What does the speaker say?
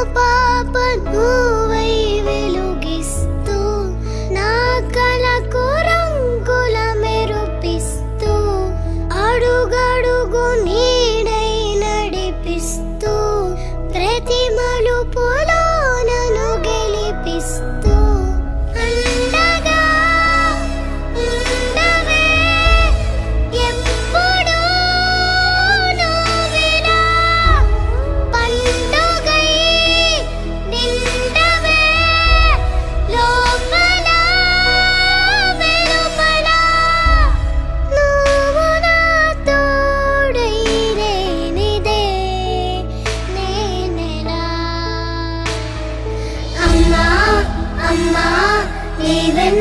పాప నువ్వై వెలుగిస్తూ నా కలకు రంగుల మెరుపిస్తూ అడుగడుగు నీడై నడిపిస్తూ ప్రతి మలుపులో నన్ను గెలిపిస్తూ అండగా ఉండవే ఎప్పుడూ నువ్విలా పండుగై నిండవే లోపల వెలుపల నువ్వు నా తోడై లేనిదే నేనెలా అమ్మా అమ్మా నీవెన్న